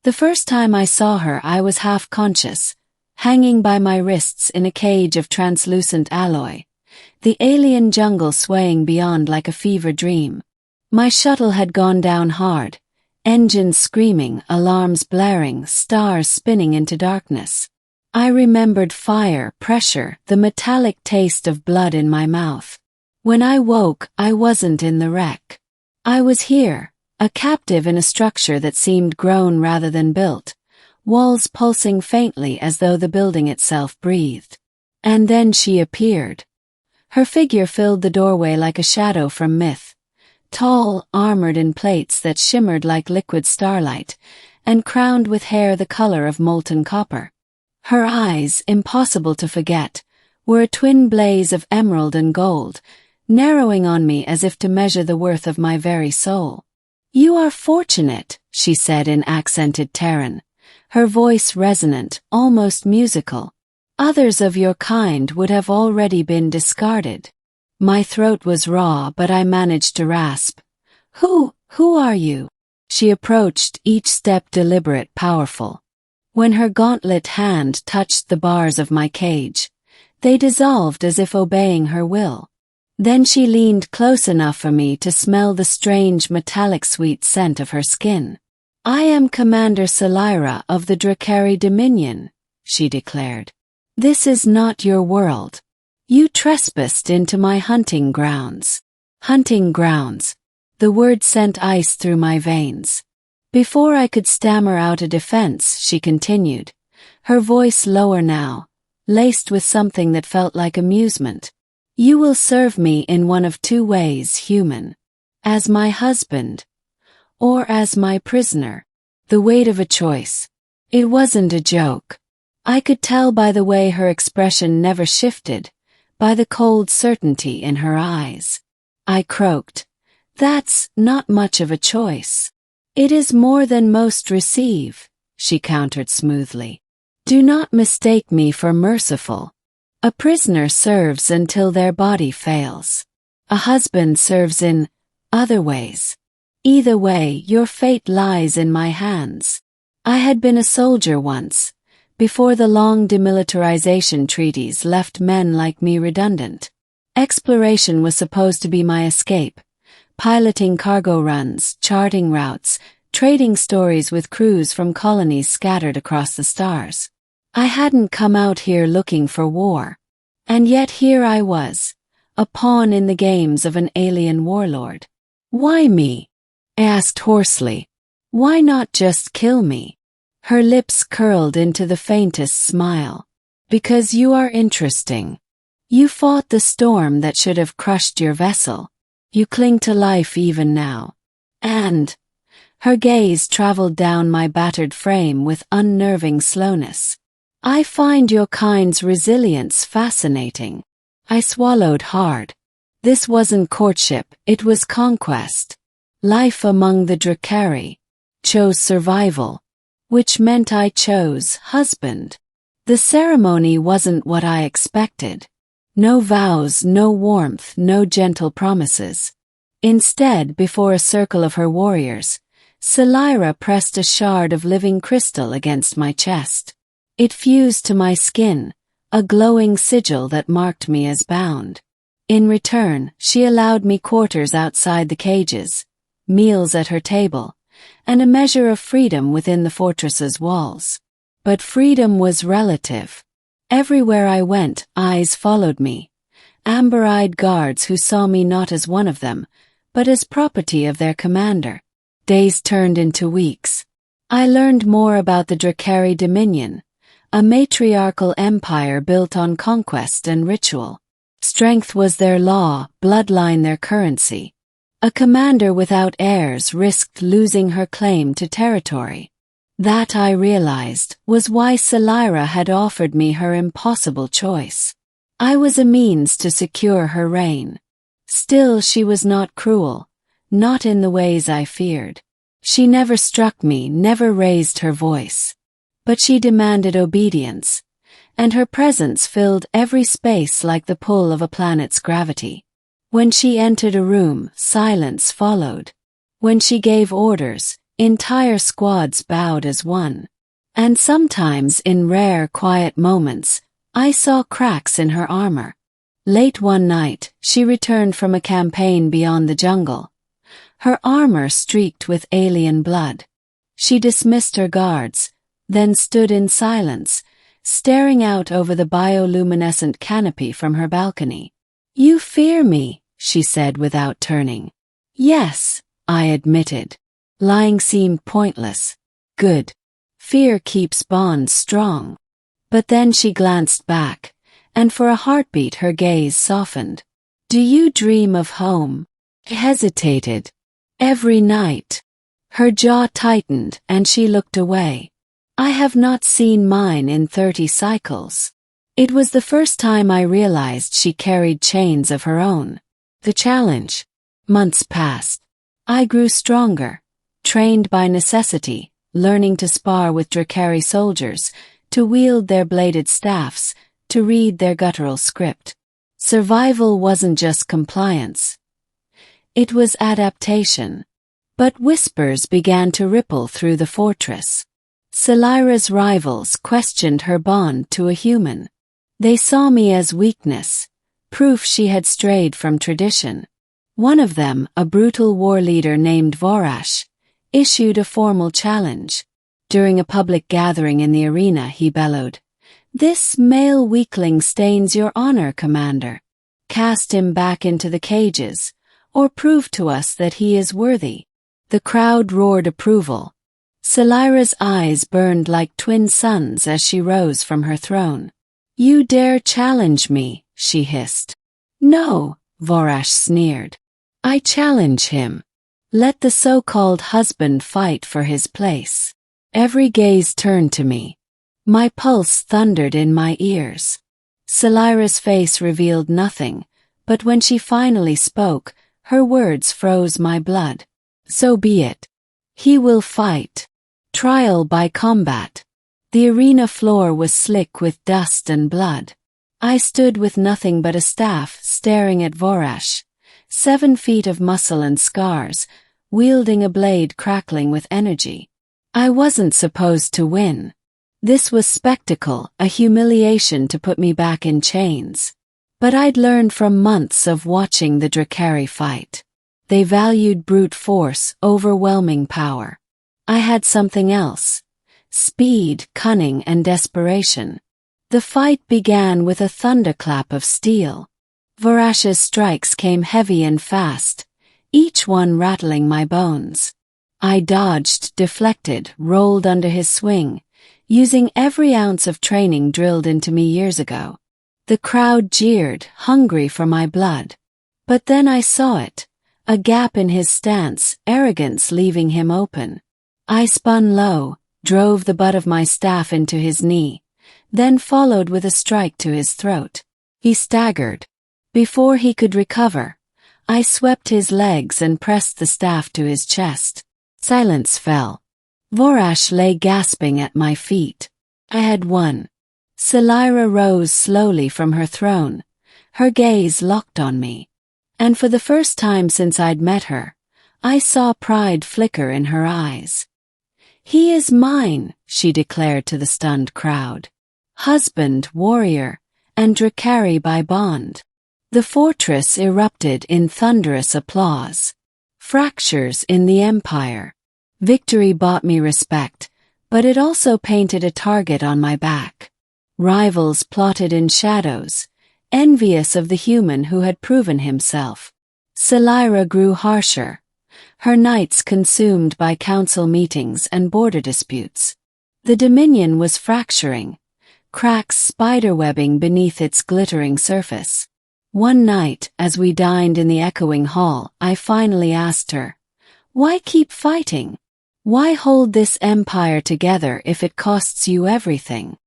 The first time I saw her I was half-conscious, hanging by my wrists in a cage of translucent alloy, the alien jungle swaying beyond like a fever dream. My shuttle had gone down hard, engines screaming, alarms blaring, stars spinning into darkness. I remembered fire, pressure, the metallic taste of blood in my mouth. When I woke, I wasn't in the wreck. I was here, a captive in a structure that seemed grown rather than built, walls pulsing faintly as though the building itself breathed. And then she appeared. Her figure filled the doorway like a shadow from myth, tall, armored in plates that shimmered like liquid starlight, and crowned with hair the color of molten copper. Her eyes, impossible to forget, were a twin blaze of emerald and gold, narrowing on me as if to measure the worth of my very soul. "You are fortunate," she said in accented Terran, her voice resonant, almost musical. "Others of your kind would have already been discarded." My throat was raw, but I managed to rasp. Who are you?" She approached, each step deliberate, powerful. When her gauntlet hand touched the bars of my cage, they dissolved as if obeying her will. Then she leaned close enough for me to smell the strange metallic sweet scent of her skin. "I am Commander Selyra of the Drakari Dominion," she declared. "This is not your world. You trespassed into my hunting grounds." Hunting grounds. The word sent ice through my veins. Before I could stammer out a defense, she continued, her voice lower now, laced with something that felt like amusement. "You will serve me in one of two ways, human. As my husband, or as my prisoner." The weight of a choice. It wasn't a joke. I could tell by the way her expression never shifted, by the cold certainty in her eyes. I croaked, "That's not much of a choice." "It is more than most receive," she countered smoothly. "Do not mistake me for merciful. A prisoner serves until their body fails. A husband serves in other ways. Either way, your fate lies in my hands. I had been a soldier once, before the long demilitarization treaties left men like me redundant. Exploration was supposed to be my escape, piloting cargo runs, charting routes, trading stories with crews from colonies scattered across the stars. I hadn't come out here looking for war. And yet here I was, a pawn in the games of an alien warlord. "Why me?" I asked hoarsely. "Why not just kill me?" Her lips curled into the faintest smile. "Because you are interesting. You fought the storm that should have crushed your vessel. You cling to life even now. And..." Her gaze traveled down my battered frame with unnerving slowness. "I find your kind's resilience fascinating." I swallowed hard. This wasn't courtship, it was conquest. Life among the Drakari. Chose survival. Which meant I chose husband. The ceremony wasn't what I expected. No vows, no warmth, no gentle promises. Instead, before a circle of her warriors, Selyra pressed a shard of living crystal against my chest. It fused to my skin, a glowing sigil that marked me as bound. In return, she allowed me quarters outside the cages, meals at her table, and a measure of freedom within the fortress's walls. But freedom was relative. Everywhere I went, eyes followed me, amber-eyed guards who saw me not as one of them, but as property of their commander. Days turned into weeks. I learned more about the Drakari Dominion, a matriarchal empire built on conquest and ritual. Strength was their law, bloodline their currency. A commander without heirs risked losing her claim to territory. That, I realized, was why Selyra had offered me her impossible choice. I was a means to secure her reign. Still, she was not cruel, not in the ways I feared. She never struck me, never raised her voice. But she demanded obedience, and her presence filled every space like the pull of a planet's gravity. When she entered a room, silence followed. When she gave orders, Entire squads bowed as one. And sometimes in rare, quiet moments, I saw cracks in her armor. Late one night, she returned from a campaign beyond the jungle. Her armor streaked with alien blood. She dismissed her guards, then stood in silence, staring out over the bioluminescent canopy from her balcony. "You fear me," she said without turning. "Yes," I admitted. Lying seemed pointless. "Good. Fear keeps bonds strong." But then she glanced back, and for a heartbeat her gaze softened. "Do you dream of home?" I hesitated. "Every night." Her jaw tightened and she looked away. "I have not seen mine in 30 cycles." It was the first time I realized she carried chains of her own. The challenge. Months passed. I grew stronger, trained by necessity, learning to spar with Drakari soldiers, to wield their bladed staffs, to read their guttural script. Survival wasn't just compliance. It was adaptation. But whispers began to ripple through the fortress. Selyra's rivals questioned her bond to a human. They saw me as weakness, proof she had strayed from tradition. One of them, a brutal war leader named Vorash, issued a formal challenge. During a public gathering in the arena, he bellowed, "This male weakling stains your honor, Commander. Cast him back into the cages, or prove to us that he is worthy." The crowd roared approval. Selyra's eyes burned like twin suns as she rose from her throne. "You dare challenge me," she hissed. "No," Vorash sneered. "I challenge him. Let the so-called husband fight for his place." Every gaze turned to me. My pulse thundered in my ears. Selyra's face revealed nothing, but when she finally spoke, her words froze my blood. "So be it. He will fight. Trial by combat." The arena floor was slick with dust and blood. I stood with nothing but a staff, staring at Vorash, 7 feet of muscle and scars, wielding a blade crackling with energy. I wasn't supposed to win. This was spectacle, a humiliation to put me back in chains. But I'd learned from months of watching the Drakari fight. They valued brute force, overwhelming power. I had something else. Speed, cunning, and desperation. The fight began with a thunderclap of steel. Vorash's strikes came heavy and fast, each one rattling my bones. I dodged, deflected, rolled under his swing, using every ounce of training drilled into me years ago. The crowd jeered, hungry for my blood. But then I saw it, a gap in his stance, arrogance leaving him open. I spun low, drove the butt of my staff into his knee, then followed with a strike to his throat. He staggered. Before he could recover, I swept his legs and pressed the staff to his chest. Silence fell. Vorash lay gasping at my feet. I had won. Selyra rose slowly from her throne, her gaze locked on me. And for the first time since I'd met her, I saw pride flicker in her eyes. "He is mine," she declared to the stunned crowd. "Husband, warrior, and Drakari by bond." The fortress erupted in thunderous applause. Fractures in the empire. Victory bought me respect, but it also painted a target on my back. Rivals plotted in shadows, envious of the human who had proven himself. Selyra grew harsher, her nights consumed by council meetings and border disputes. The Dominion was fracturing, cracks spiderwebbing beneath its glittering surface. One night, as we dined in the echoing hall, I finally asked her, "Why keep fighting? Why hold this empire together if it costs you everything?"